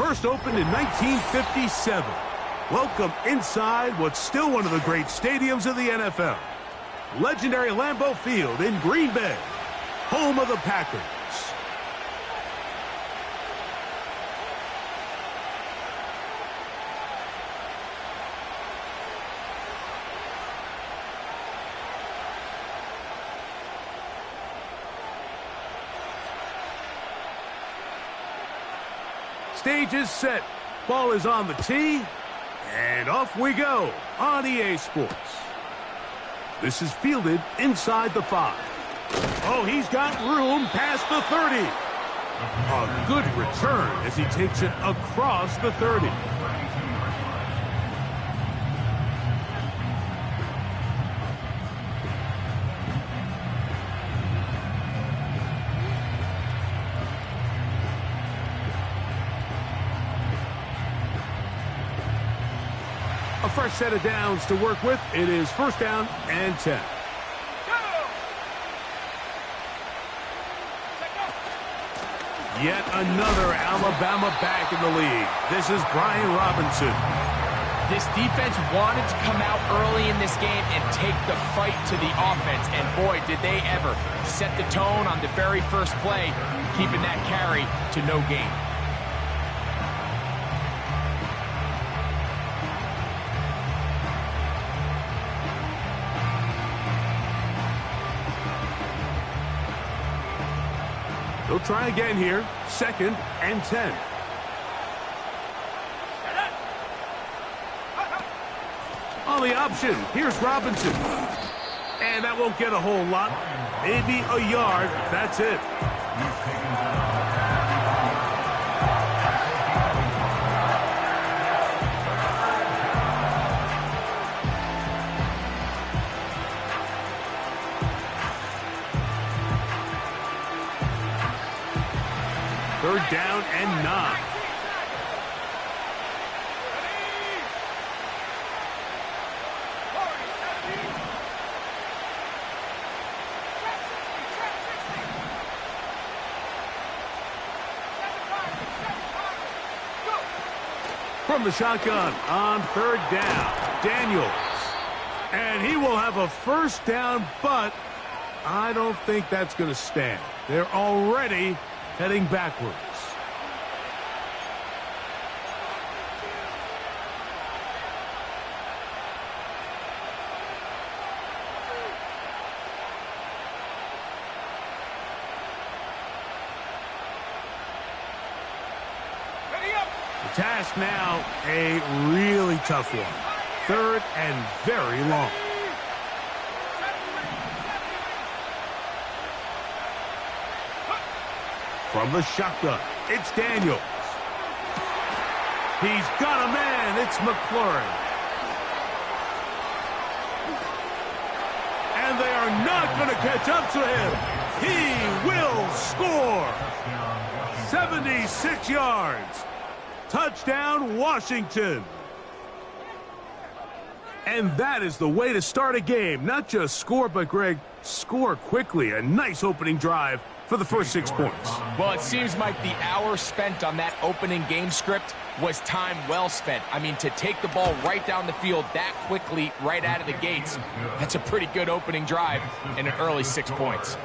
First opened in 1957. Welcome inside what's still one of the great stadiums of the NFL. Legendary Lambeau Field in Green Bay, home of the Packers. Stage is set. Ball is on the tee. And off we go on EA Sports. This is fielded inside the 5. Oh, he's got room past the 30. A good return as he takes it across the 30. A fresh set of downs to work with. It is first down and 10. Yet another Alabama back in the league. This is Brian Robinson. This defense wanted to come out early in this game and take the fight to the offense. And boy, did they ever set the tone on the very first play, keeping that carry to no gain. They'll try again here. Second and 10. On the option, here's Robinson. And that won't get a whole lot. Maybe a yard. That's it. Third down and 9. From the shotgun on third down, Daniels. And he will have a first down, but I don't think that's going to stand. They're already heading backwards. The task now, a really tough one. Third and very long. From the shotgun, it's Daniels. He's got a man. It's McLaurin. And they are not going to catch up to him. He will score. 76 yards. Touchdown, Washington. And that is the way to start a game. Not just score, but, Greg, score quickly. A nice opening drive for the first 6 points. Well, it seems like the hour spent on that opening game script was time well spent. I mean, to take the ball right down the field that quickly right out of the gates, that's a pretty good opening drive and an early 6 points.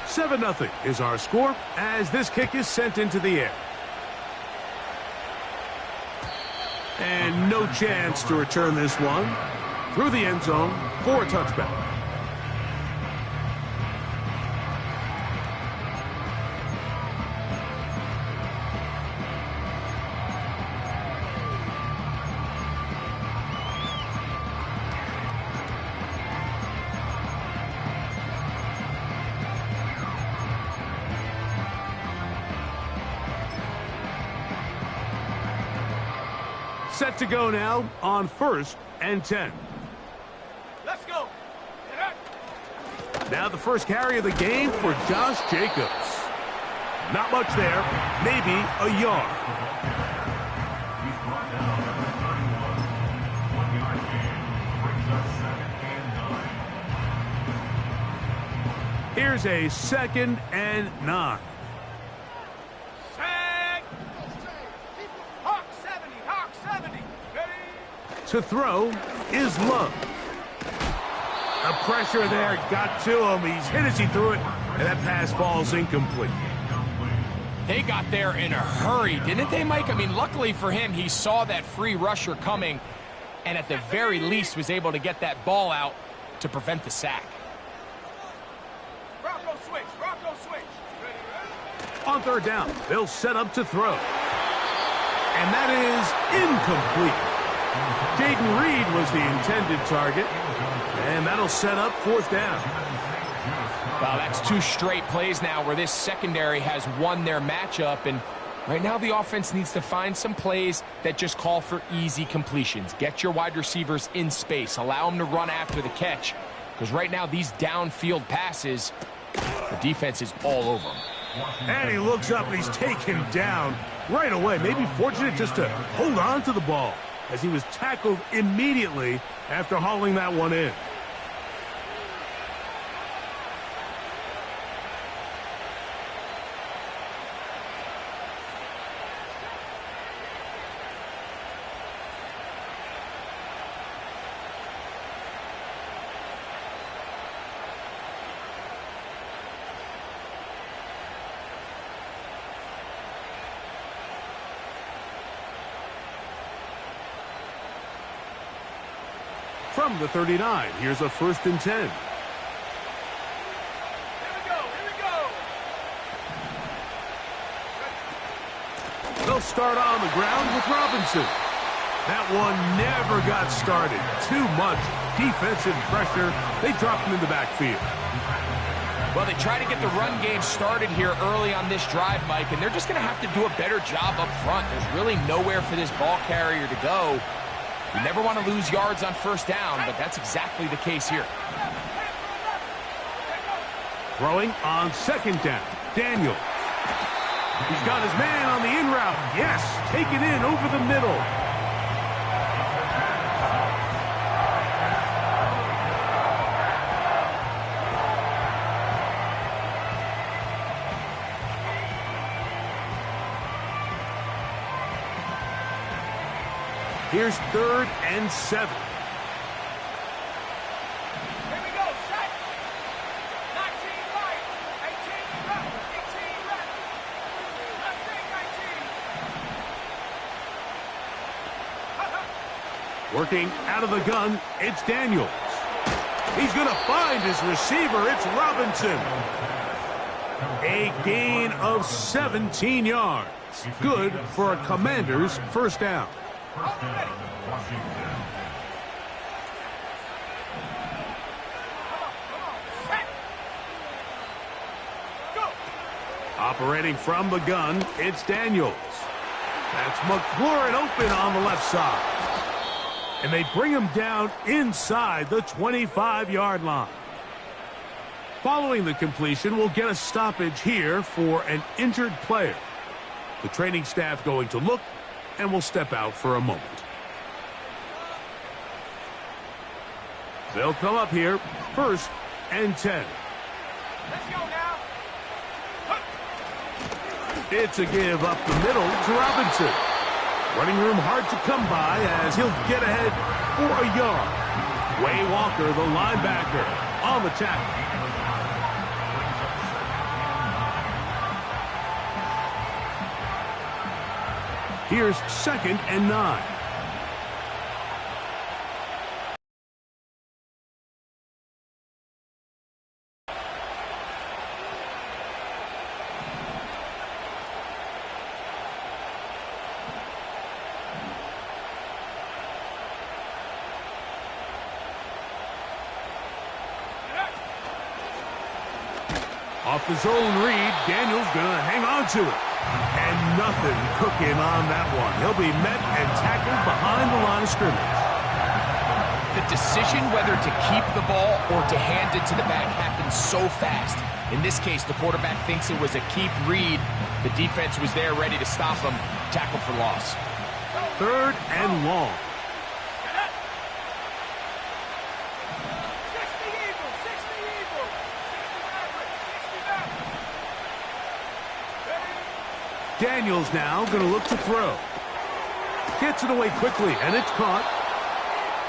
Seven 7-0 is our score as this kick is sent into the air. And no chance to return this one through the end zone for a touchback. Set to go now on first and 10. Let's go. Now the first carry of the game for Josh Jacobs. Not much there. Maybe a yard. Here's a 2nd and 9. Set. Hawk 70. Hawk 70. Ready. To throw is Love. The pressure there got to him. He's hit as he threw it, and that pass falls incomplete. They got there in a hurry, didn't they, Mike? I mean, luckily for him, he saw that free rusher coming, and at the very least was able to get that ball out to prevent the sack. Bronco switch. Bronco switch. Ready. On 3rd down, they'll set up to throw. And that is incomplete. Jaden Reed was the intended target, and that'll set up 4th down. Well, that's 2 straight plays now where this secondary has won their matchup, and right now the offense needs to find some plays that just call for easy completions. Get your wide receivers in space. Allow them to run after the catch, because right now these downfield passes, the defense is all over them. And he looks up and he's taken down right away. Maybe fortunate just to hold on to the ball as he was tackled immediately after hauling that one in. From the 39, here's a 1st and 10. Here we go. Here we go. They'll start on the ground with Robinson. That one never got started. Too much defensive pressure. They dropped him in the backfield. Well, they try to get the run game started here early on this drive, Mike, and they're just going to have to do a better job up front. There's really nowhere for this ball carrier to go. You never want to lose yards on 1st down, but that's exactly the case here. Throwing on 2nd down, Daniel. He's got his man on the in route. Yes, taken in over the middle. Here's 3rd and 7. Here we go. Set. 19 right. 18 left. 18 left. Left wing 19. Working out of the gun, it's Daniels. He's going to find his receiver. It's Robinson. A gain of 17 yards. Good for a Commander's 1st down. Operating from the gun, it's Daniels. That's McLaurin open on the left side. And they bring him down inside the 25-yard line. Following the completion, we'll get a stoppage here for an injured player. The training staff going to look and will step out for a moment. They'll come up here, 1st and 10. Let's go now. It's a give up the middle to Robinson. Running room hard to come by as he'll get ahead for a yard. Way Walker, the linebacker, on the tackle. Here's 2nd and 9. Off the zone read, Daniels gonna hang on to it. And nothing cooking on that one. He'll be met and tackled behind the line of scrimmage. The decision whether to keep the ball or to hand it to the back happens so fast. In this case, the quarterback thinks it was a keep read. The defense was there ready to stop him. Tackle for loss. 3rd and long. 60 Eagles, 60 Eagles. 60 Mavericks, 60 Mavericks. Daniels now going to look to throw. Gets it away quickly, and it's caught.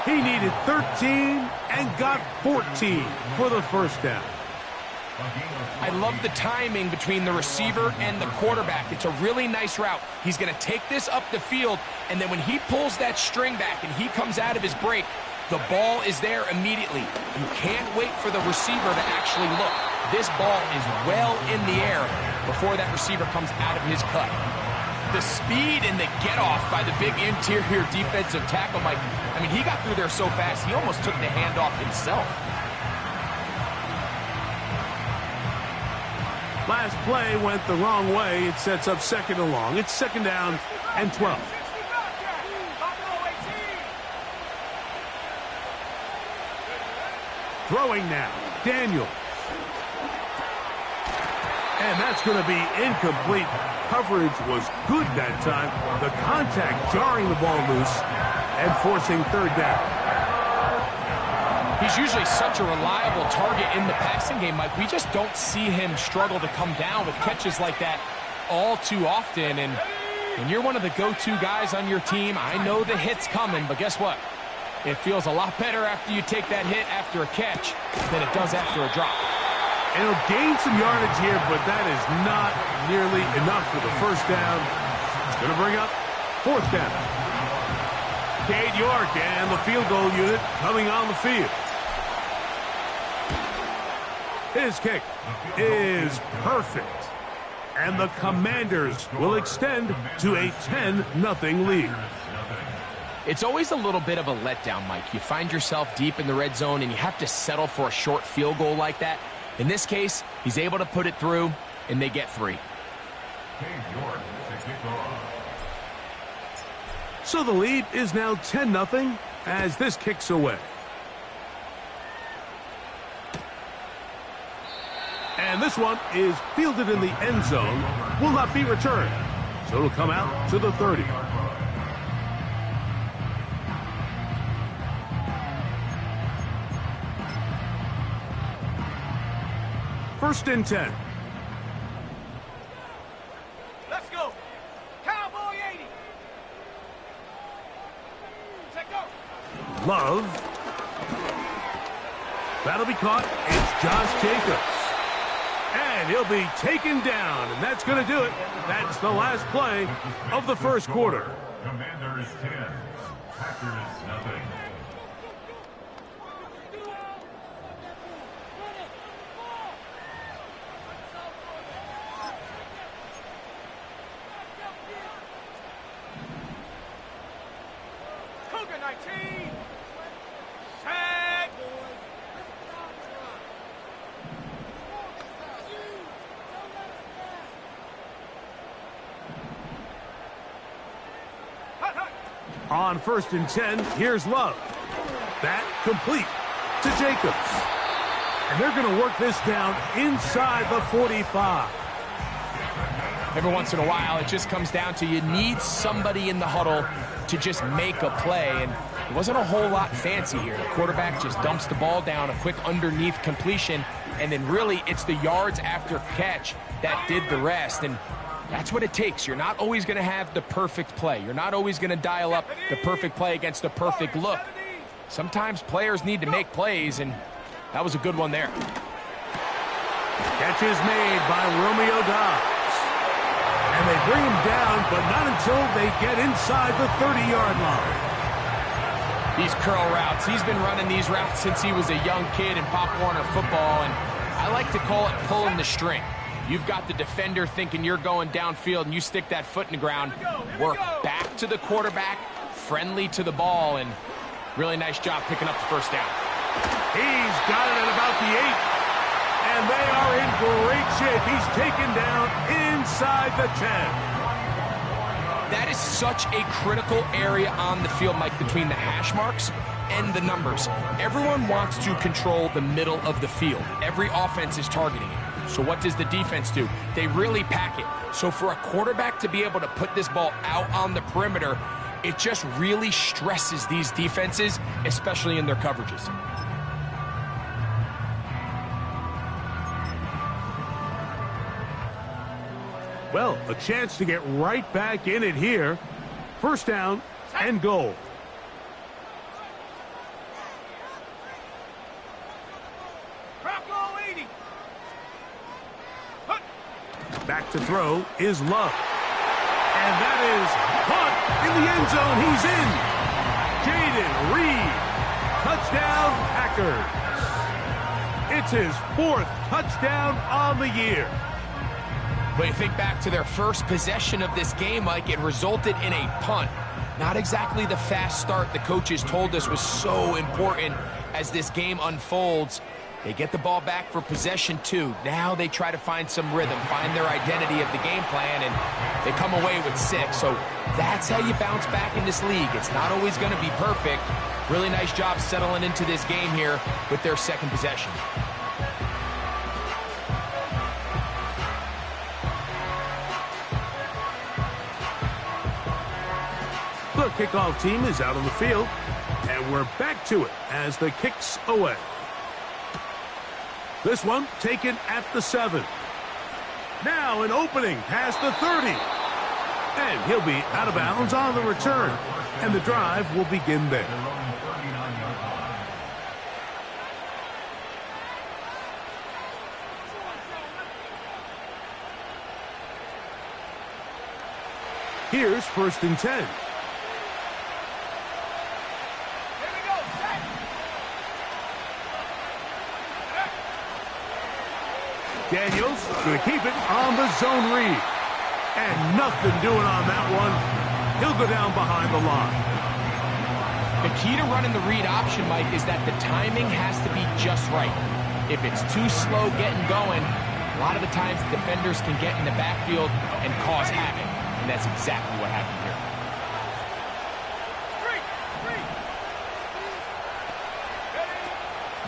He needed 13 and got 14 for the first down. I love the timing between the receiver and the quarterback. It's a really nice route. He's going to take this up the field, and then when he pulls that string back and he comes out of his break, the ball is there immediately. You can't wait for the receiver to actually look. This ball is well in the air before that receiver comes out of his cut. The speed and the get-off by the big interior defensive tackle, Mike. I mean, he got through there so fast, he almost took the handoff himself. Last play went the wrong way. It sets up 2nd and long. It's 2nd down and 12. 60 Bobcat. Buffalo 18. Throwing now. Daniels. And that's going to be incomplete. Coverage was good that time. The contact jarring the ball loose and forcing 3rd down. He's usually such a reliable target in the passing game, Mike. We just don't see him struggle to come down with catches like that all too often. And when you're one of the go-to guys on your team, I know the hit's coming, but guess what? It feels a lot better after you take that hit after a catch than it does after a drop. And he'll gain some yardage here, but that is not nearly enough for the first down. It's going to bring up 4th down. Cade York and the field goal unit coming on the field. His kick is perfect. And the Commanders will extend to a 10-0 lead. It's always a little bit of a letdown, Mike. You find yourself deep in the red zone and you have to settle for a short field goal like that. In this case, he's able to put it through, and they get 3. So the lead is now 10-0 as this kicks away. And this one is fielded in the end zone, will not be returned. So it'll come out to the 30. First and 10. Let's go. Cowboy 80. Check go. Love. That'll be caught. It's Josh Jacobs. And he'll be taken down, and that's going to do it. That's the last play of the first quarter. Commanders 10, Packers 0. Cougar 19. Set. Hut, hut. On first and 10, here's Love. That complete to Jacobs. And they're going to work this down inside the 45. Every once in a while, it just comes down to you need somebody in the huddle to just make a play, and it wasn't a whole lot fancy here. The quarterback just dumps the ball down, a quick underneath completion, and then really it's the yards after catch that did the rest, and that's what it takes. You're not always going to have the perfect play. You're not always going to dial up the perfect play against the perfect look. Sometimes players need to make plays, and that was a good one there. Catch is made by Romeo Dobbs. And they bring him down, but not until they get inside the 30-yard line. These curl routes, he's been running these routes since he was a young kid in Pop Warner football, and I like to call it pulling the string. You've got the defender thinking you're going downfield, and you stick that foot in the ground, work back to the quarterback, friendly to the ball, and really nice job picking up the first down. He's got it at about the 8. And they are in great shape. He's taken down inside the 10. That is such a critical area on the field, Mike, between the hash marks and the numbers. Everyone wants to control the middle of the field. Every offense is targeting it. So what does the defense do? They really pack it. So for a quarterback to be able to put this ball out on the perimeter, it just really stresses these defenses, especially in their coverages. Well, a chance to get right back in it here. First down and goal. Back to throw is Love. And that is caught in the end zone. He's in. Jaden Reed. Touchdown, Packers. It's his 4th touchdown on the year. But you think back to their first possession of this game, Mike, it resulted in a punt. Not exactly the fast start the coaches told us was so important as this game unfolds. They get the ball back for possession 2. Now they try to find some rhythm, find their identity of the game plan, and they come away with 6. So that's how you bounce back in this league. It's not always going to be perfect. Really nice job settling into this game here with their second possession. The kickoff team is out on the field, and we're back to it as the kick's away. This one taken at the 7. Now an opening past the 30. And he'll be out of bounds on the return. And the drive will begin there. Here's 1st and 10. Daniels going to keep it on the zone read. And nothing doing on that one. He'll go down behind the line. The key to running the read option, Mike, is that the timing has to be just right. If it's too slow getting going, a lot of the times defenders can get in the backfield and cause havoc. And that's exactly what happened here.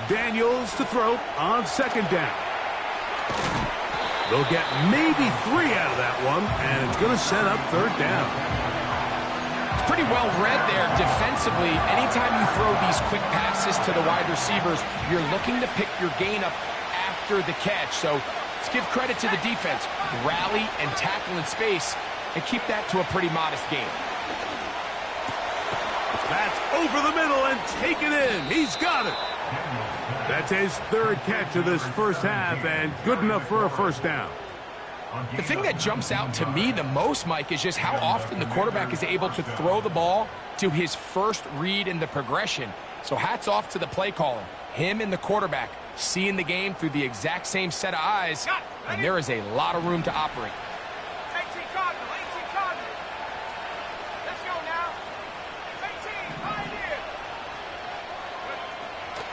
Daniels to throw on 2nd down. They'll get maybe 3 out of that one, and it's going to set up 3rd down. It's pretty well read there defensively. Anytime you throw these quick passes to the wide receivers, you're looking to pick your gain up after the catch. So let's give credit to the defense. Rally and tackle in space and keep that to a pretty modest gain. That's over the middle and take it in. He's got it. That's his 3rd catch of this first half, and good enough for a 1st down. The thing that jumps out to me the most, Mike, is just how often the quarterback is able to throw the ball to his first read in the progression. So hats off to the play caller. Him and the quarterback seeing the game through the exact same set of eyes, and there is a lot of room to operate.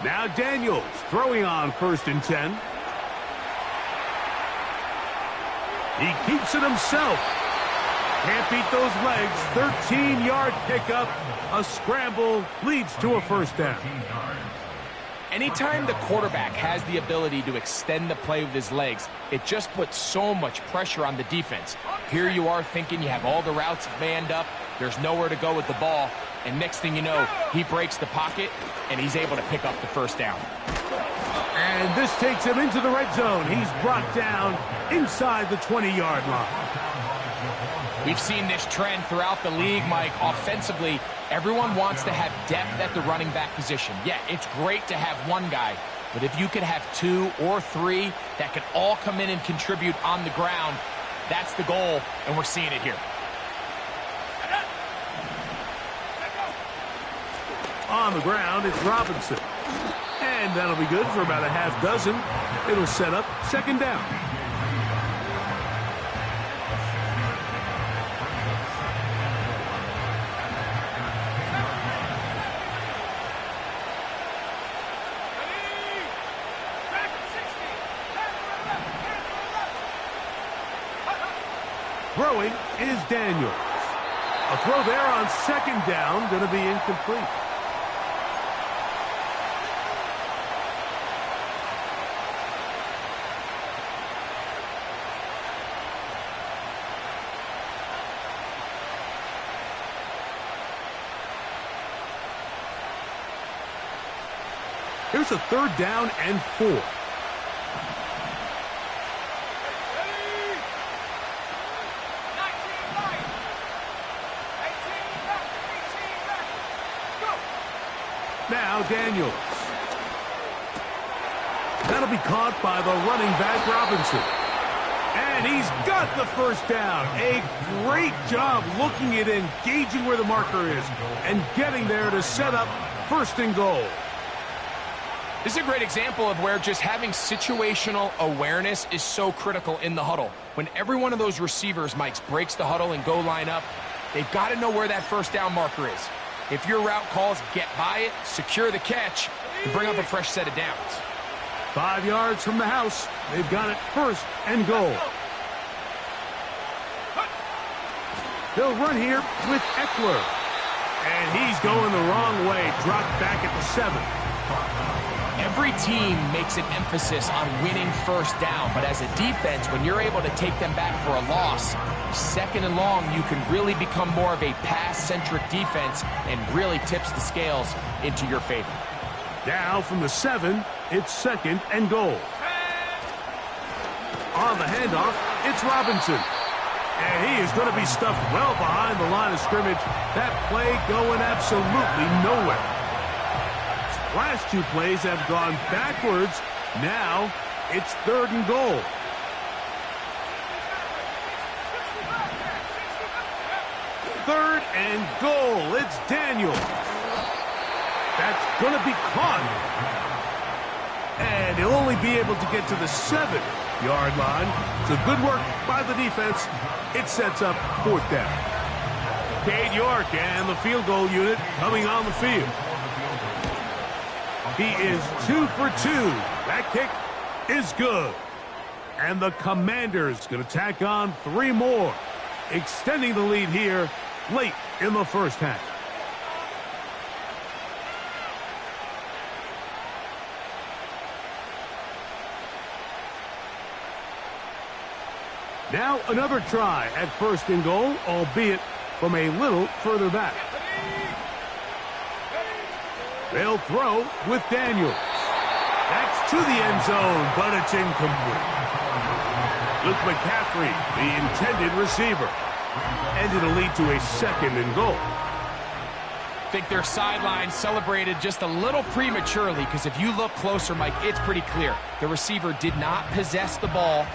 Now Daniels throwing on 1st and 10. He keeps it himself. Can't beat those legs. 13-yard pickup. A scramble leads to a 1st down. Anytime the quarterback has the ability to extend the play with his legs, it just puts so much pressure on the defense. Here you are thinking you have all the routes manned up. There's nowhere to go with the ball. And next thing you know, he breaks the pocket, and he's able to pick up the 1st down. And this takes him into the red zone. He's brought down inside the 20-yard line. We've seen this trend throughout the league, Mike. Offensively, everyone wants to have depth at the running back position. Yeah, it's great to have one guy, but if you could have 2 or 3 that can all come in and contribute on the ground, that's the goal, and we're seeing it here. On the ground, it's Robinson. And that'll be good for about a half dozen. It'll set up 2nd down. Throwing is Daniels. A throw there on 2nd down, going to be incomplete. Here's a 3rd down and 4. Ready? 18 right. 18 left. 18 left. Go. Now Daniels. That'll be caught by the running back Robinson. And he's got the first down. A great job looking at engaging where the marker is and getting there to set up 1st and goal. This is a great example of where just having situational awareness is so critical in the huddle. When every one of those receivers, Mike, breaks the huddle and go line up, they've got to know where that 1st down marker is. If your route calls, get by it, secure the catch, and bring up a fresh set of downs. 5 yards from the house. They've got it 1st and goal. They'll run here with Eckler. And he's going the wrong way. Dropped back at the 7. Every team makes an emphasis on winning 1st down, but as a defense, when you're able to take them back for a loss, 2nd and long, you can really become more of a pass-centric defense and really tips the scales into your favor. Now from the 7, it's 2nd and goal. On the handoff, it's Robinson. And he is going to be stuffed well behind the line of scrimmage. That play going absolutely nowhere. Last 2 plays have gone backwards. Now it's 3rd and goal. Third and goal. It's Daniel. That's going to be caught. And he'll only be able to get to the 7-yard line. So good work by the defense. It sets up 4th down. Cade York and the field goal unit coming on the field. He is 2 for 2. That kick is good. And the Commanders going to tack on 3 more, extending the lead here late in the 1st half. Now another try at 1st and goal, albeit from a little further back. They'll throw with Daniels. That's to the end zone, but it's incomplete. Luke McCaffrey, the intended receiver. And it'll lead to a 2nd and goal. I think their sideline celebrated just a little prematurely because if you look closer, Mike, it's pretty clear. The receiver did not possess the ball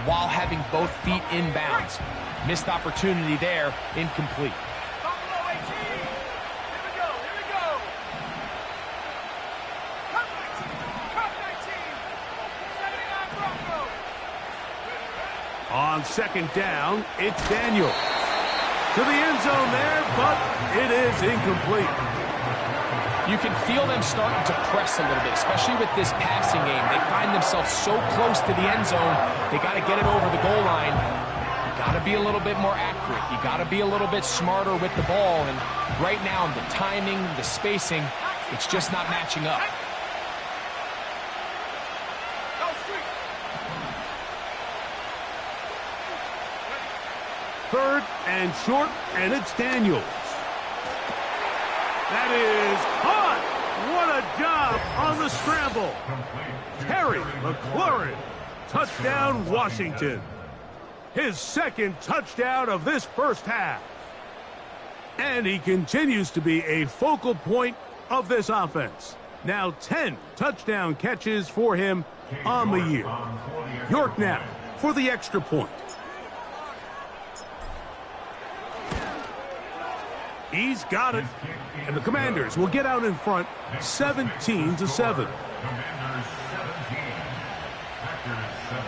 while having both feet inbounds. Missed opportunity there, incomplete. Buffalo 18. Here we go. Here we go. Cut 19. 79 Broncos. On 2nd down, it's Daniel. To the end zone there, but it is incomplete. You can feel them starting to press a little bit, especially with this passing game. They find themselves so close to the end zone, they got to get it over the goal line. You got to be a little bit more accurate. You got to be a little bit smarter with the ball. And right now, the timing, the spacing, it's just not matching up. Go street. 3rd and short, and it's Daniels. That is hot. What a job on the scramble. Terry McLaurin. Touchdown, Washington. His 2nd touchdown of this 1st half. And he continues to be a focal point of this offense. Now 10 touchdown catches for him on the year. York now for the extra point. He's got it. And the Commanders will get out in front 17-7. Commanders 17, Packers 7.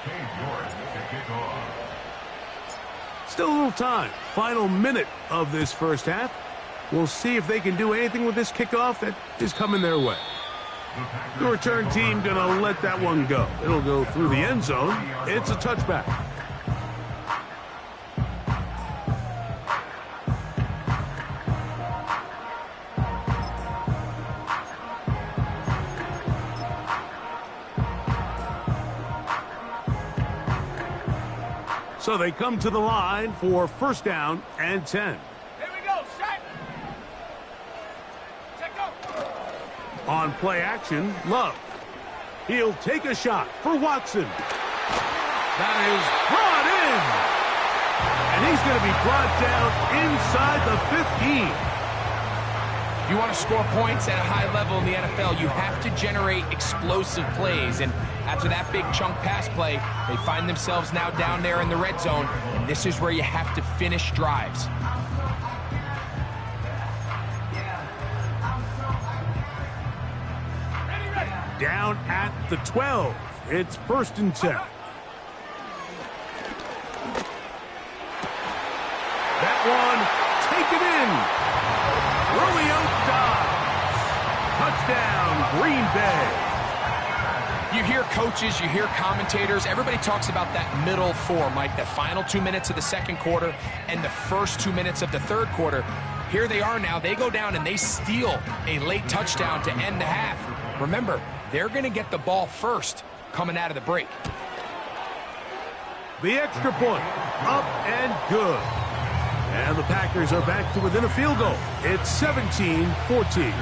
Cade York to kick off. Still a little time. Final minute of this 1st half. We'll see if they can do anything with this kickoff that is coming their way. The return team going to let that one go. It'll go through the end zone. It's a touchback. So they come to the line for first down and 10. Here we go. Set. Set, go. On play action, Love. He'll take a shot for Watson. That is brought in. And he's going to be brought down inside the 15. If you want to score points at a high level in the NFL, you have to generate explosive plays. And after that big chunk pass play, they find themselves now down there in the red zone. And this is where you have to finish drives. Down at the 12. It's first and 10. That one taken in. Romeo dives. Touchdown, Green Bay. You hear coaches, you hear commentators, everybody talks about that middle four, Mike, the final 2 minutes of the second quarter and the first 2 minutes of the third quarter. Here they are now. They go down and they steal a late touchdown to end the half. Remember, they're going to get the ball first coming out of the break. The extra point, up and good. And the Packers are back to within a field goal. It's 17-14.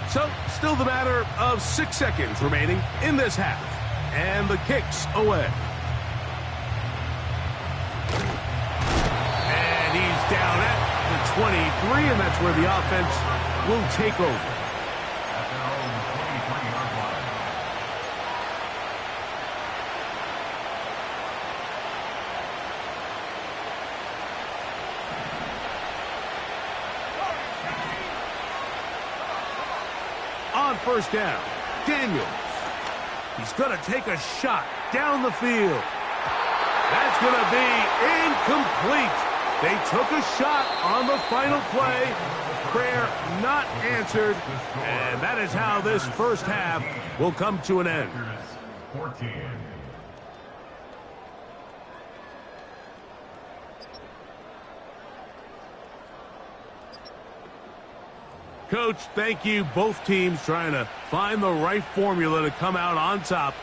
So, still the matter of 6 seconds remaining in this half. And the kick's away. And he's down at the 23, and that's where the offense will take over. At their own 23-yard line. On first down, Daniels. He's going to take a shot down the field. That's going to be incomplete. They took a shot on the final play. Prayer not answered. And that is how this first half will come to an end. Packers 14. Coach, thank you. Both teams trying to find the right formula to come out on top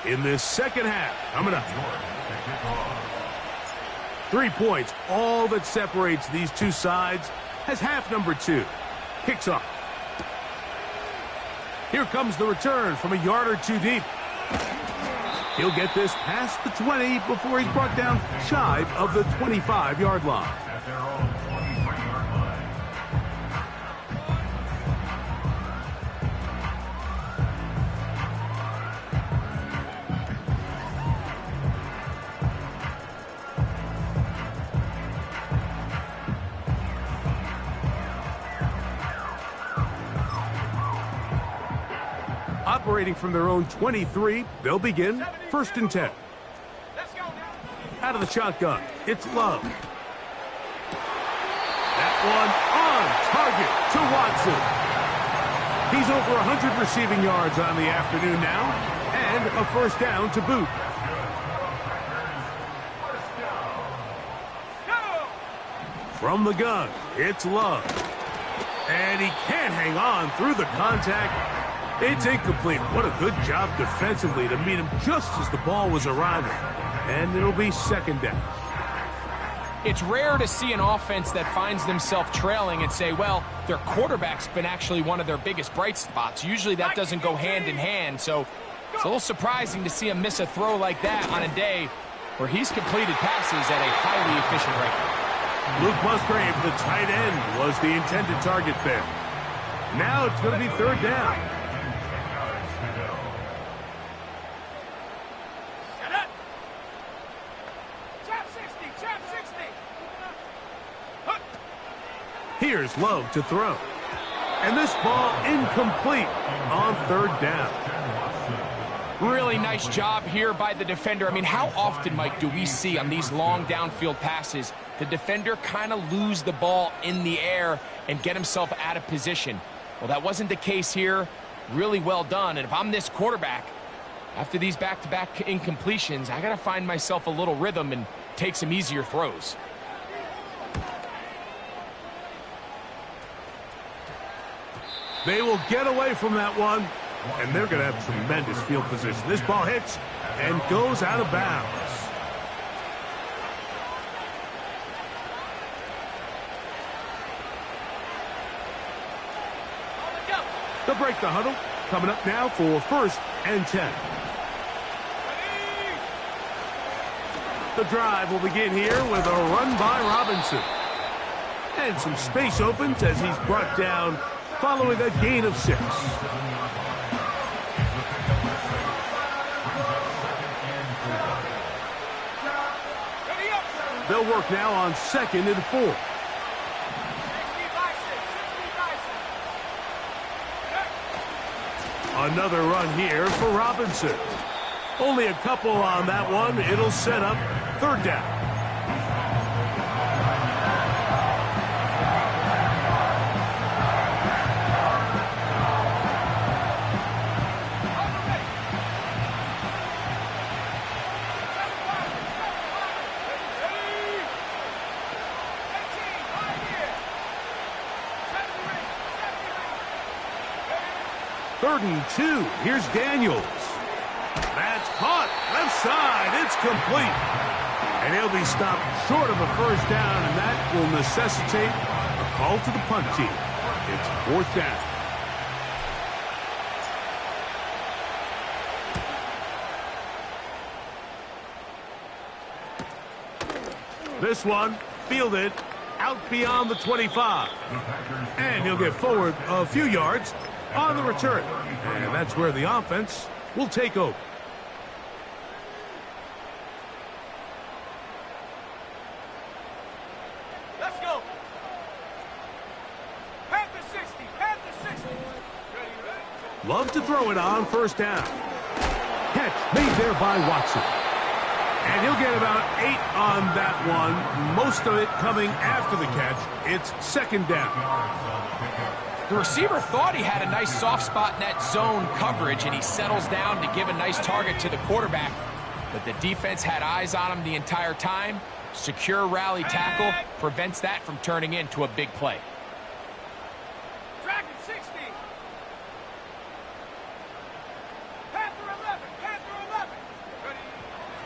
in this second half. Coming up. 3 points, all that separates these two sides as half number 2 kicks off. Here comes the return from a yard or two deep. He'll get this past the 20 before he's brought down shy of the 25-yard line. At their own 23-yard line. Operating from their own 23, they'll begin first and 10. Let's go now. Out of the shotgun, it's Love. That one on target to Watson. He's over 100 receiving yards on the afternoon now, and a first down to boot. From the gun, it's Love. And he can't hang on through the contact. It's incomplete. What a good job defensively to meet him just as the ball was arriving. And it'll be second down. It's rare to see an offense that finds themselves trailing and say, well, their quarterback's been actually one of their biggest bright spots. Usually that doesn't go hand in hand, so it's a little surprising to see him miss a throw like that on a day where he's completed passes at a highly efficient rate. Luke Musgrave, the tight end, was the intended target there. Now it's going to be third down. Set up. Trap 60. Trap 60. Hook. Here's Love to throw. And this ball incomplete on third down. Really nice job here by the defender. I mean, how often, Mike, do we see on these long downfield passes the defender kind of lose the ball in the air and get himself out of position? Well, that wasn't the case here. Really well done. And if I'm this quarterback, after these back-to-back incompletions, I got to find myself a little rhythm and take some easier throws. They will get away from that one, and they're going to have tremendous field position. This ball hits and goes out of bounds. They'll break the huddle. Coming up now for 1st and 10. The drive will begin here with a run by Robinson. And some space opens as he's brought down following a gain of 6. They'll work now on 2nd and 4. Another run here for Robinson. Only a couple on that one. It'll set up 3rd down. Third and 2. Here's Daniels. That's caught. Left side. It's complete. And he'll be stopped short of a 1st down, and that will necessitate a call to the punt team. It's 4th down. This one fielded out beyond the 25. And he'll get forward a few yards on the return. And that's where the offense will take over. Let's go. Panther 60. Panther 60. Ready. Love to throw it on 1st down. Catch made there by Watson. And he'll get about 8 on that one. Most of it coming after the catch. It's 2nd down. The receiver thought he had a nice soft spot in that zone coverage, and he settles down to give a nice target to the quarterback. But the defense had eyes on him the entire time. Secure rally tackle prevents that from turning into a big play. Dragon 60. Panther 11. Panther 11. Ready.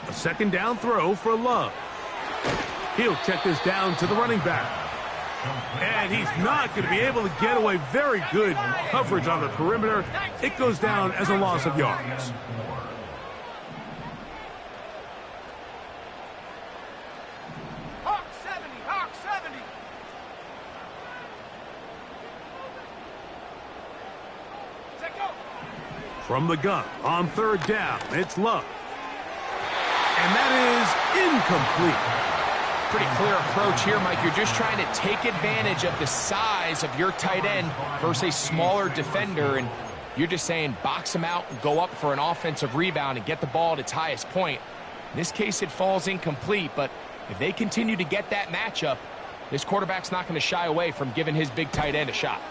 A 2nd down throw for Love. He'll check this down to the running back. And he's not going to be able to get away. Very good coverage on the perimeter. It goes down as a loss of yards. Hawk 70. Hawk 70. Set go. From the gun on 3rd down, it's Love. And that is incomplete. Pretty clear approach here, Mike. You're just trying to take advantage of the size of your tight end versus a smaller defender, and you're just saying box him out and go up for an offensive rebound and get the ball at its highest point. In this case, it falls incomplete, but if they continue to get that matchup, this quarterback's not going to shy away from giving his big tight end a shot.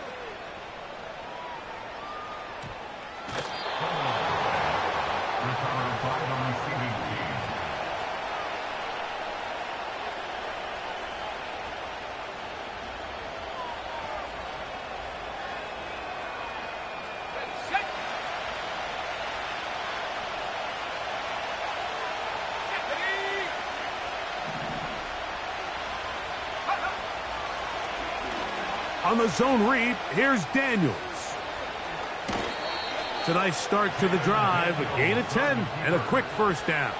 On the zone read, here's Daniels. It's a nice start to the drive, a gain of 10, and a quick 1st down.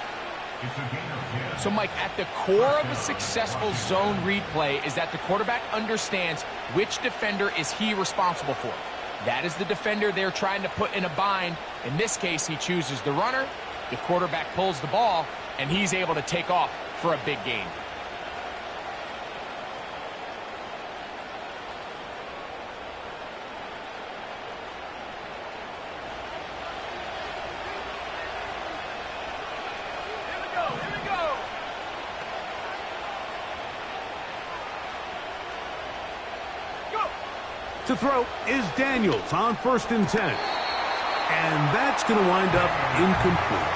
So, Mike, at the core of a successful zone read play is that the quarterback understands which defender is he responsible for. That is the defender they're trying to put in a bind. In this case, he chooses the runner, the quarterback pulls the ball, and he's able to take off for a big gain. To throw is Daniels on 1st and 10. And that's going to wind up incomplete.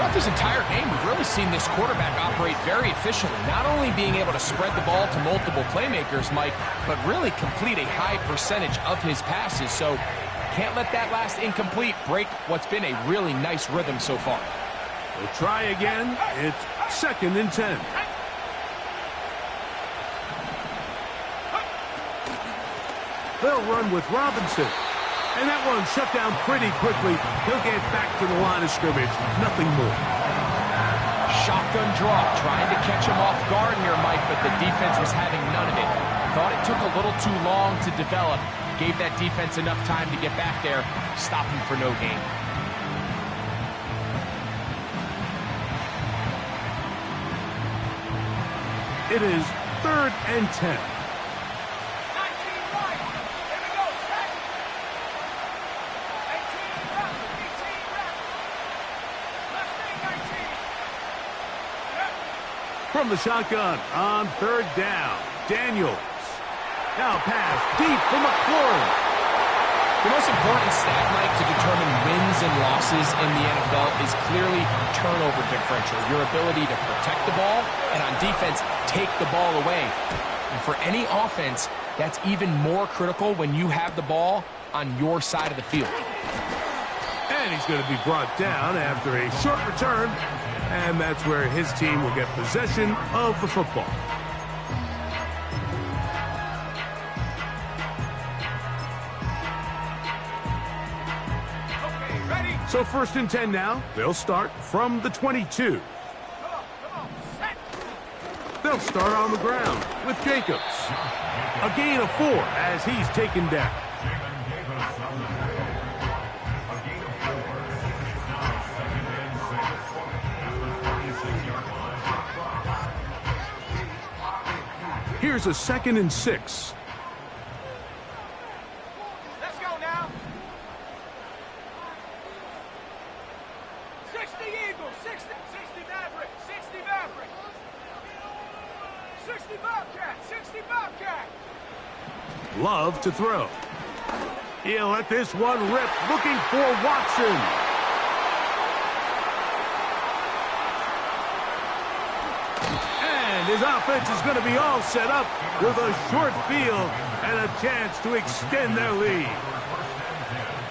Throughout this entire game, we've really seen this quarterback operate very efficiently, not only being able to spread the ball to multiple playmakers, Mike, but really complete a high percentage of his passes. So can't let that last incomplete break what's been a really nice rhythm so far. We'll try again. It's 2nd and 10. They'll run with Robinson. And that one shut down pretty quickly. He'll get back to the line of scrimmage. Nothing more. Shotgun draw, trying to catch him off guard here, Mike, but the defense was having none of it. Thought it took a little too long to develop. Gave that defense enough time to get back there. Stop him for no gain. It is 3rd and 10. From the shotgun on 3rd down, Daniels. Now pass deep for McLaurin. The most important stat, Mike, to determine wins and losses in the NFL is clearly turnover differential, your ability to protect the ball, and on defense, take the ball away. And for any offense, that's even more critical when you have the ball on your side of the field. And he's going to be brought down after a short return, and that's where his team will get possession of the football. So 1st and 10 now. They'll start from the 22. They'll start on the ground with Jacobs. A gain of 4 as he's taken down. Here's a 2nd and 6. Let's go now. 60 Eagles, 60 Maverick, 60 Maverick. 60 Bobcat, 60 Bobcat. Love to throw. He'll let this one rip, looking for Watson. And his offense is going to be all set up with a short field and a chance to extend their lead.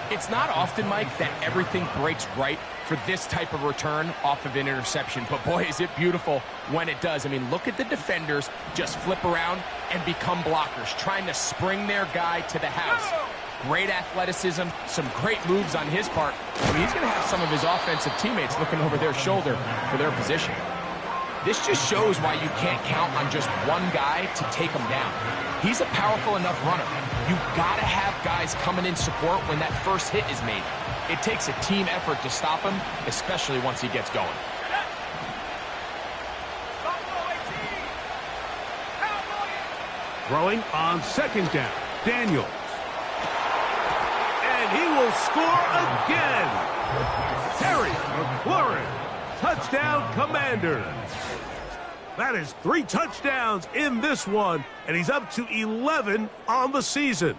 It's not often, Mike, that everything breaks right for this type of return off of an interception. But boy, is it beautiful when it does. I mean, look at the defenders just flip around and become blockers, trying to spring their guy to the house. Great athleticism, some great moves on his part. I mean, he's going to have some of his offensive teammates looking over their shoulder for their position. This just shows why you can't count on just one guy to take him down. He's a powerful enough runner. You got to have guys coming in support when that first hit is made. It takes a team effort to stop him, especially once he gets going. Throwing on 2nd down, Daniels. And he will score again. Terry McLaurin, touchdown Commanders. That is 3 touchdowns in this one, and he's up to 11 on the season.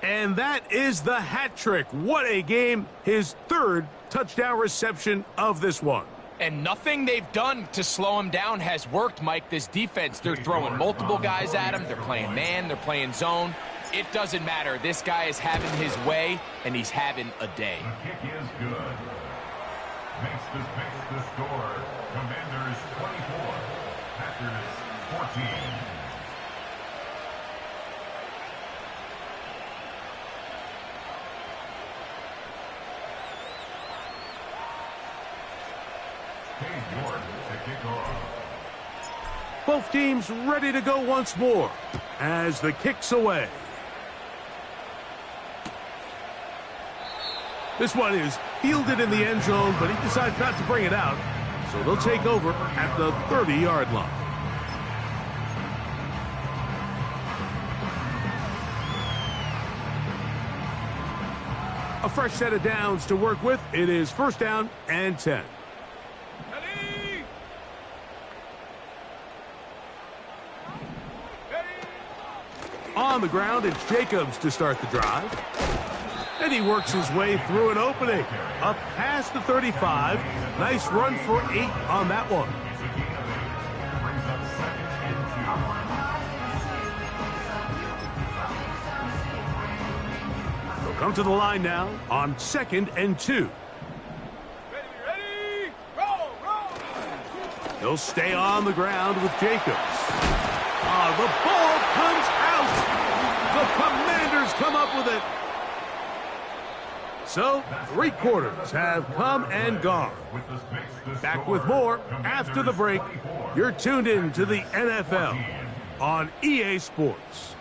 And that is the hat trick. What a game. His 3rd touchdown reception of this one. And nothing they've done to slow him down has worked, Mike. This defense, they're throwing multiple guys at him. They're playing man, they're playing zone. It doesn't matter. This guy is having his way, and he's having a day. The kick is good. Makes the score. Commanders 24. Packers 14. To kick off. Both teams ready to go once more as the kick's away. This one is fielded in the end zone, but he decides not to bring it out. So they'll take over at the 30-yard line. A fresh set of downs to work with. It is 1st down and 10. On the ground, it's Jacobs to start the drive. And he works his way through an opening. Up past the 35. Nice run for 8 on that one. They'll come to the line now on 2nd and 2. Ready, roll. He'll stay on the ground with Jacobs. The ball comes out. The Commanders come up with it. So, 3 quarters have come and gone. Back with more after the break. You're tuned in to the NFL on EA Sports.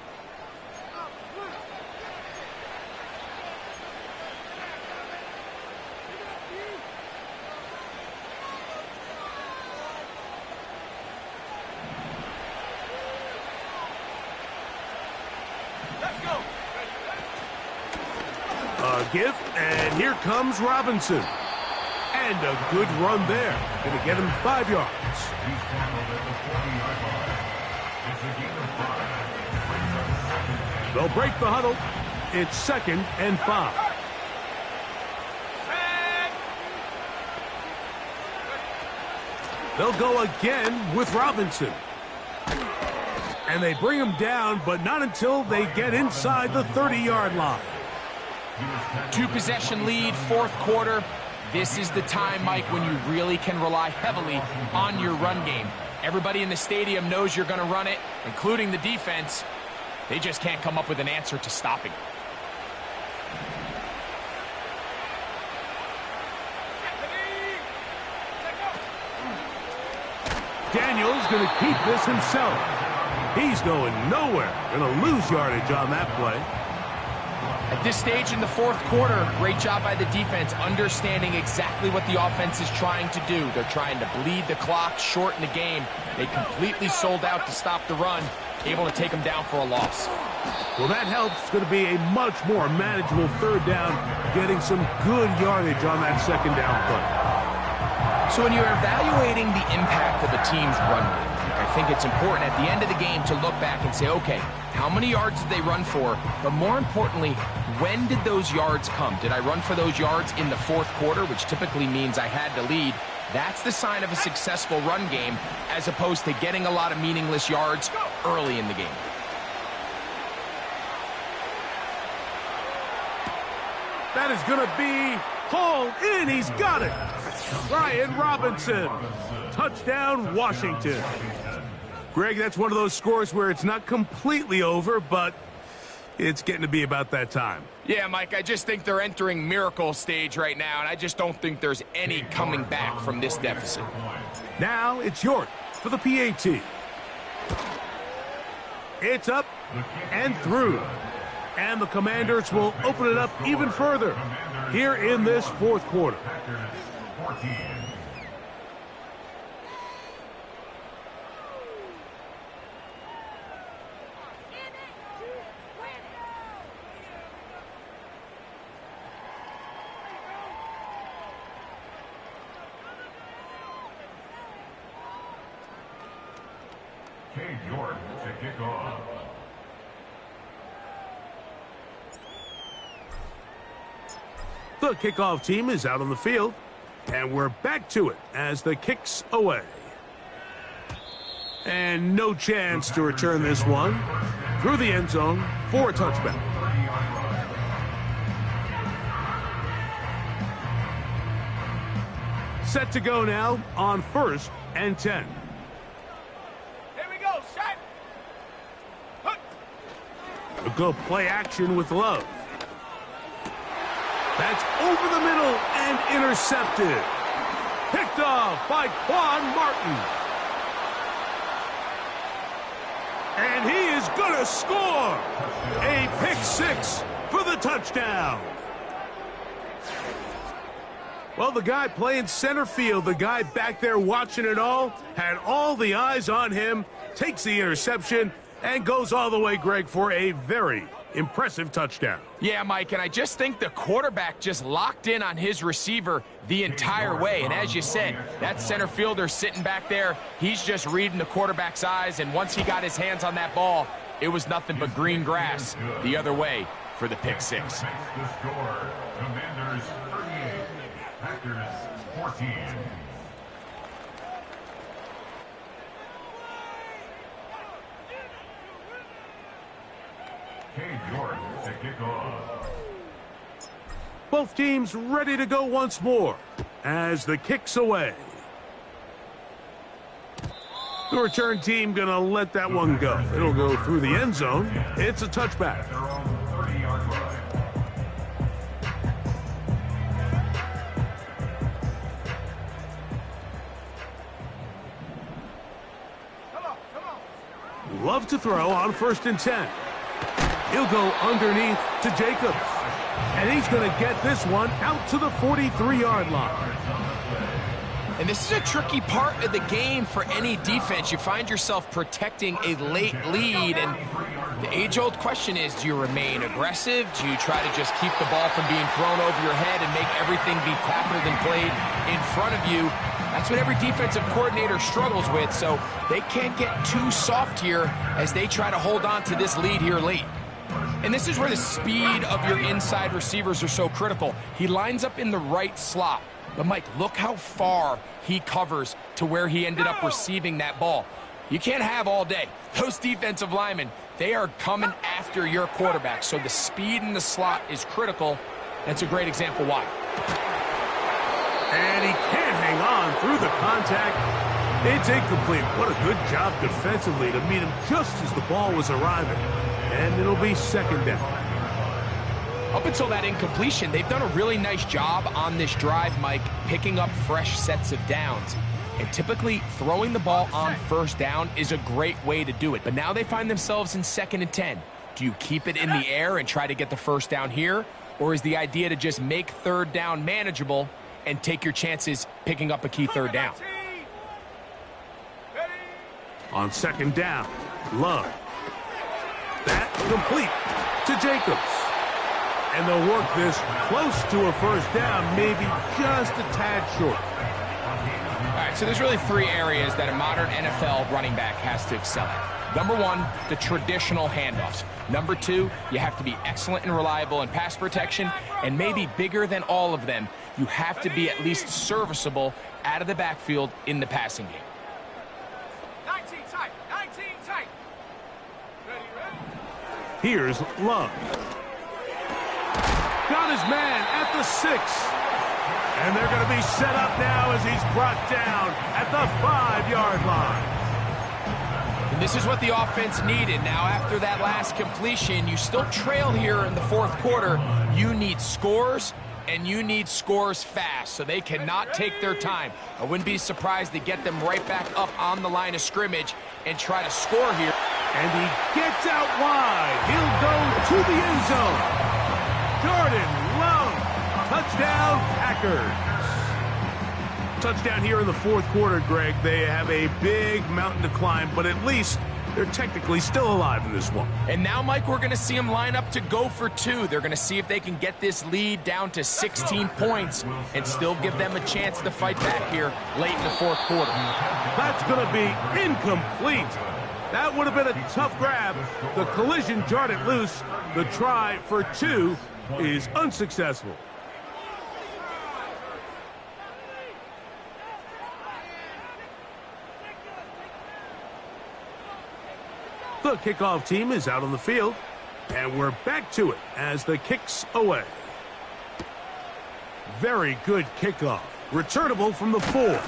Give, and here comes Robinson. And a good run there. Going to get him 5 yards. They'll break the huddle. It's 2nd and 5. They'll go again with Robinson. And they bring him down, but not until they get inside the 30-yard line. 2-possession lead, 4th quarter. This is the time, Mike, when you really can rely heavily on your run game. Everybody in the stadium knows you're going to run it, including the defense. They just can't come up with an answer to stopping it. Daniel's going to keep this himself. He's going nowhere. Going to lose yardage on that play. At this stage in the 4th quarter, great job by the defense understanding exactly what the offense is trying to do. They're trying to bleed the clock, shorten the game. They completely sold out to stop the run, able to take them down for a loss. Well, that helps. It's going to be a much more manageable 3rd down, getting some good yardage on that 2nd down play. So when you're evaluating the impact of a team's run game, I think it's important at the end of the game to look back and say, okay, how many yards did they run for? But more importantly, when did those yards come? Did I run for those yards in the 4th quarter, which typically means I had to lead? That's the sign of a successful run game, as opposed to getting a lot of meaningless yards early in the game. That is going to be hauled in. He's got it. Brian Robinson. Touchdown, Washington. Greg, that's one of those scores where it's not completely over, but it's getting to be about that time. Yeah, Mike, I just think they're entering miracle stage right now, and I just don't think there's any coming back from this deficit. Now it's York for the PAT. It's up and through. And the Commanders will open it up even further here in this 4th quarter. York to kick off. The kickoff team is out on the field, and we're back to it as the kick's away. And no chance to return this one through the end zone for a touchback. Set to go now on 1st and 10. A good play action with Love. That's over the middle and intercepted. Picked off by Quan Martin. And he is going to score. A pick 6 for the touchdown. Well, the guy playing center field, the guy back there watching it all, had all the eyes on him, takes the interception, and goes all the way, Greg, for a very impressive touchdown. Yeah, Mike, and I just think the quarterback just locked in on his receiver the entire way. And as you said, that center fielder sitting back there, he's just reading the quarterback's eyes, and once he got his hands on that ball, it was nothing but green grass the other way for the pick six. The score, Commanders 38, Packers 14. Cade York to kick off. Both teams ready to go once more as the kick's away. The return team going to let that one go. It'll go through the end zone. It's a touchback. Their own 30-yard line. Love to throw on 1st and 10. He'll go underneath to Jacobs. And he's going to get this one out to the 43-yard line. And this is a tricky part of the game for any defense. You find yourself protecting a late lead, and the age-old question is, do you remain aggressive? Do you try to just keep the ball from being thrown over your head and make everything be tackled and played in front of you? That's what every defensive coordinator struggles with, so they can't get too soft here as they try to hold on to this lead here late. And this is where the speed of your inside receivers are so critical. He lines up in the right slot. But, Mike, look how far he covers to where he ended up receiving that ball. You can't have all day. Those defensive linemen, they are coming after your quarterback. So the speed in the slot is critical. That's a great example why. And he can't hang on through the contact. It's incomplete. What a good job defensively to meet him just as the ball was arriving. And it'll be 2nd down. Up until that incompletion, they've done a really nice job on this drive, Mike, picking up fresh sets of downs. And typically, throwing the ball on 1st down is a great way to do it. But now they find themselves in 2nd and 10. Do you keep it in the air and try to get the 1st down here? Or is the idea to just make 3rd down manageable and take your chances picking up a key 3rd down? On 2nd down, Love. That complete to Jacobs. And they'll work this close to a 1st down, maybe just a tad short. All right, so there's really 3 areas that a modern NFL running back has to excel at. Number 1, the traditional handoffs. Number 2, you have to be excellent and reliable in pass protection. And maybe bigger than all of them, you have to be at least serviceable out of the backfield in the passing game. 19 tight, 19 tight. Ready. Here's Love. Got his man at the 6. And they're going to be set up now as he's brought down at the 5-yard line. And this is what the offense needed. Now, after that last completion, you still trail here in the 4th quarter. You need scores, and you need scores fast, so they cannot take their time. I wouldn't be surprised to get them right back up on the line of scrimmage and try to score here. And he gets out wide. He'll go to the end zone. Jordan Love, touchdown Packers. Touchdown here in the 4th quarter, Greg. They have a big mountain to climb, but at least they're technically still alive in this one. And now, Mike, we're going to see them line up to go for 2. They're going to see if they can get this lead down to 16 points and still give them a chance to fight back here late in the 4th quarter. That's going to be incomplete. That would have been a tough grab. The collision jarred it loose. The try for 2 is unsuccessful. The kickoff team is out on the field, and we're back to it as the kick's away. Very good kickoff. Returnable from the 4.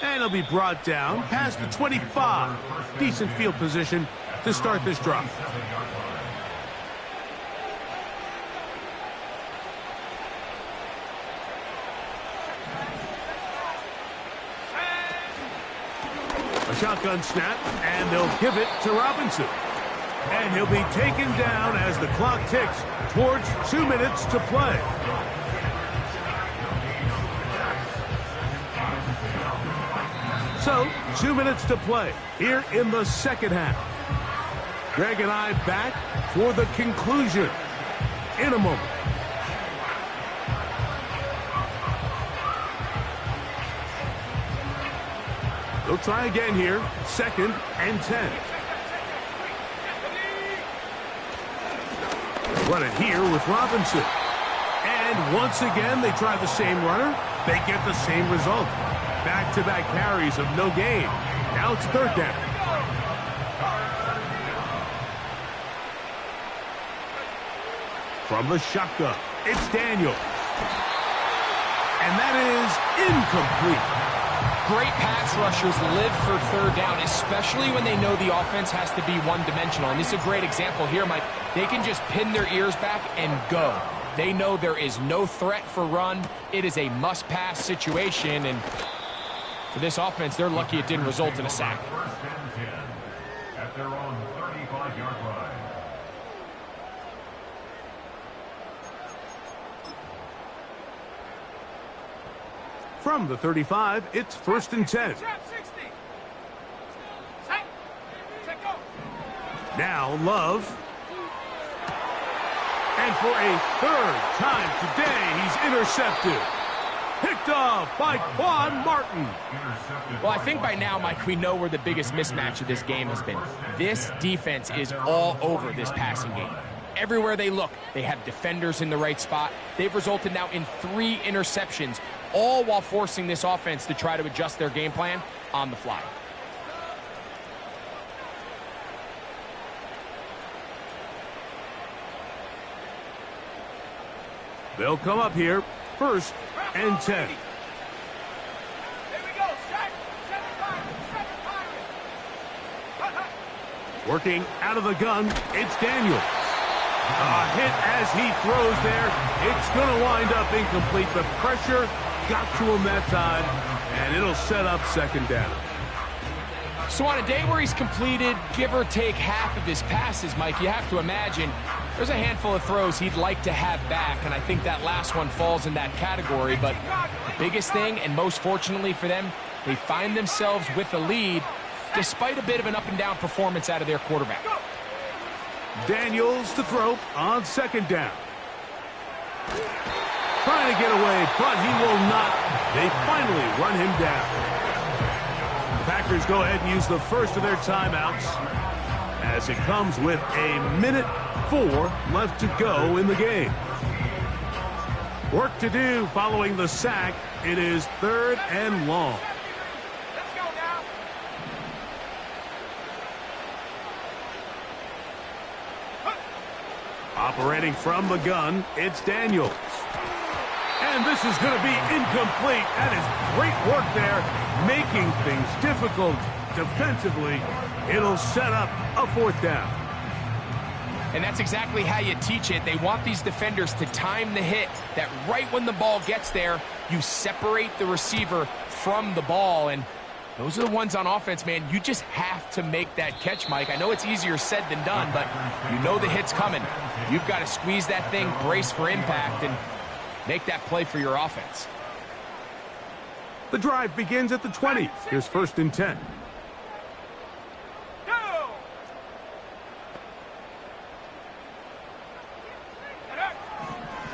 And it'll be brought down past the 25. Decent field position to start this drive. A shotgun snap, and they'll give it to Robinson. And he'll be taken down as the clock ticks towards 2 minutes to play. So, 2 minutes to play here in the 2nd half. Greg and I back for the conclusion in a moment. They'll try again here, 2nd and 10. Run it here with Robinson. And once again, they try the same runner. They get the same result. Back-to-back carries of no gain. Now it's third down. From the shotgun, it's Daniels. And that is incomplete. Great pass rushers live for third down, especially when they know the offense has to be one-dimensional. And this is a great example here, Mike. They can just pin their ears back and go. They know there is no threat for run. It is a must-pass situation. And for this offense, they're lucky it didn't result in a sack. First and 10 at their own 35-yard line. From the 35, it's first and 10. Now Love. And for a third time today, he's intercepted. Picked off by Quan Martin. Well, I think by now, Mike, we know where the biggest mismatch of this game has been. This defense is all over this passing game. Everywhere they look, they have defenders in the right spot. They've resulted now in 3 interceptions, all while forcing this offense to try to adjust their game plan on the fly. They'll come up here, first and 10. Working out of the gun, it's Daniels. A hit as he throws there. It's going to wind up incomplete. The pressure got to him that time, and it'll set up second down. So on a day where he's completed, give or take half of his passes, Mike, you have to imagine there's a handful of throws he'd like to have back, and I think that last one falls in that category. But the biggest thing, and most fortunately for them, they find themselves with a lead despite a bit of an up-and-down performance out of their quarterback. Daniels to throw on second down. Trying to get away, but he will not. They finally run him down. The Packers go ahead and use the first of their timeouts as it comes with a minute 4 left to go in the game. Work to do following the sack. It is third and long. Operating from the gun, it's Daniels. And this is going to be incomplete. That is great work there, making things difficult defensively. It'll set up a fourth down. And that's exactly how you teach it. They want these defenders to time the hit, that right when the ball gets there, you separate the receiver from the ball. And those are the ones on offense, man. You just have to make that catch, Mike. I know it's easier said than done, but you know the hit's coming. You've got to squeeze that thing, brace for impact, and make that play for your offense. The drive begins at the 20. Here's first and 10.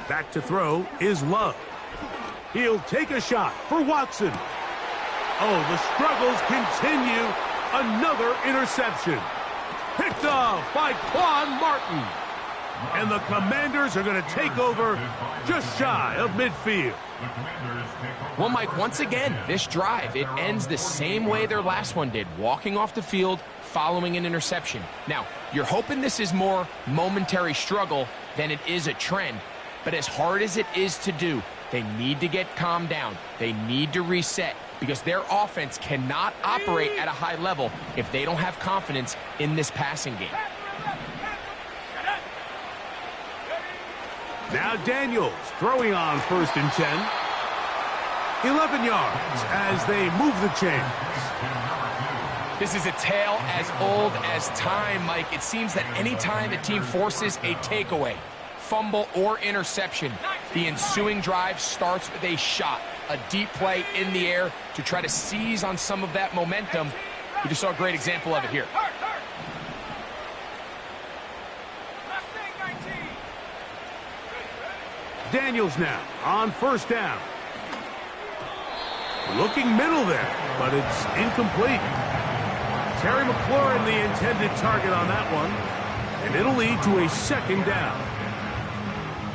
Back to throw is Love. He'll take a shot for Watson. Oh, the struggles continue. Another interception. Picked off by Quan Martin. And the Commanders are going to take over just shy of midfield. Well, Mike, once again, this drive, it ends the same way their last one did, walking off the field following an interception. Now, you're hoping this is more momentary struggle than it is a trend. But as hard as it is to do, they need to get calmed down. They need to reset because their offense cannot operate at a high level if they don't have confidence in this passing game. Now Daniels throwing on first and 10. 11 yards as they move the chains. This is a tale as old as time, Mike. It seems that any time a team forces a takeaway, fumble, or interception, the ensuing drive starts with a shot, a deep play in the air to try to seize on some of that momentum. We just saw a great example of it here. Daniels now on first down. Looking middle there, but it's incomplete. Terry McLaurin, the intended target on that one, and it'll lead to a second down.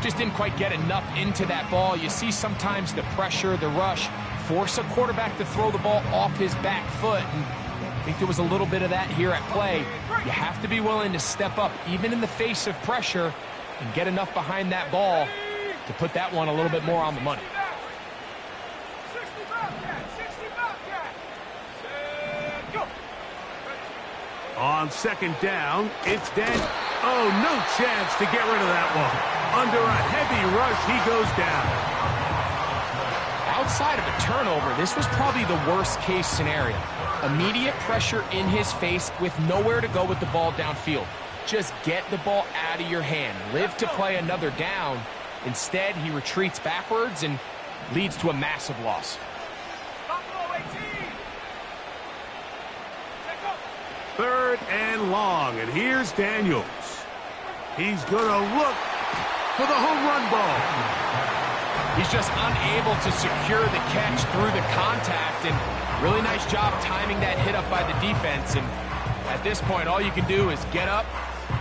Just didn't quite get enough into that ball. You see sometimes the pressure, the rush, force a quarterback to throw the ball off his back foot. And I think there was a little bit of that here at play. You have to be willing to step up, even in the face of pressure, and get enough behind that ball to put that one a little bit more on the money. 60 Bobcat. Set, go. On second down, it's Dan. Oh, no chance to get rid of that one. Under a heavy rush, he goes down. Outside of a turnover, this was probably the worst-case scenario. Immediate pressure in his face with nowhere to go with the ball downfield. Just get the ball out of your hand. Live to play another down. Instead, he retreats backwards and leads to a massive loss. Buffalo 18. Check up. Third and long, and here's Daniels. He's going to look for the home run ball. He's just unable to secure the catch through the contact, and really nice job timing that hit up by the defense. And at this point, all you can do is get up,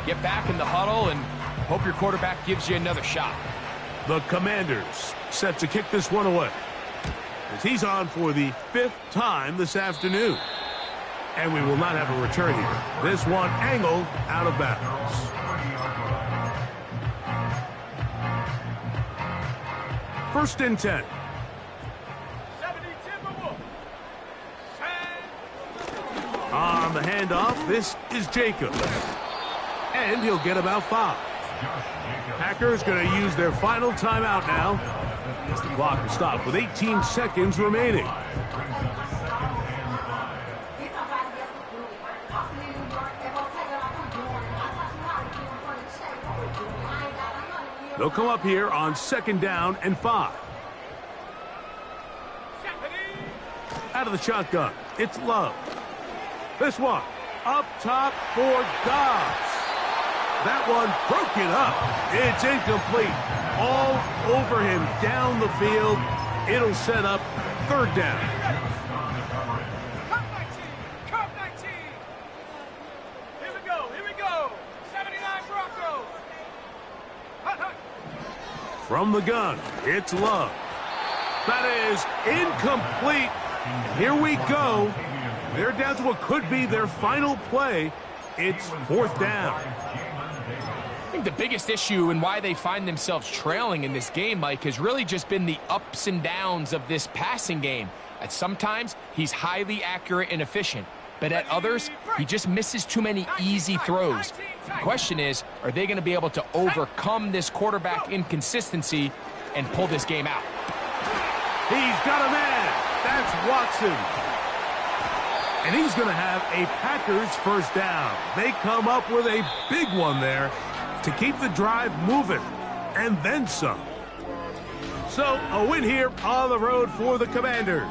get back in the huddle, and hope your quarterback gives you another shot. The Commanders set to kick this one away, as he's on for the 5th time this afternoon. And we will not have a return here. This one angled out of bounds. First and 10. 70 Timberwolves. Set. On the handoff, this is Jacob. And he'll get about 5. Packers going to use their final timeout now, as the clock will stop with 18 seconds remaining. They'll come up here on second down and 5. Out of the shotgun, it's Love. This one, up top for Dobbs. That one broken up. It's incomplete. All over him down the field. It'll set up third down. Cup 19. Cup 19. Here we go. Here we go. 79 Broncos. Hut, hut. From the gun, it's Love. That is incomplete. And here we go. They're down to what could be their final play. It's fourth down. I think the biggest issue and why they find themselves trailing in this game, Mike, has really just been the ups and downs of this passing game. At sometimes, he's highly accurate and efficient, but at others, he just misses too many easy throws. The question is, are they going to be able to overcome this quarterback inconsistency and pull this game out? He's got a man. That's Watson. And he's going to have a Packers first down. They come up with a big one there to keep the drive moving, and then some. So a win here on the road for the Commanders.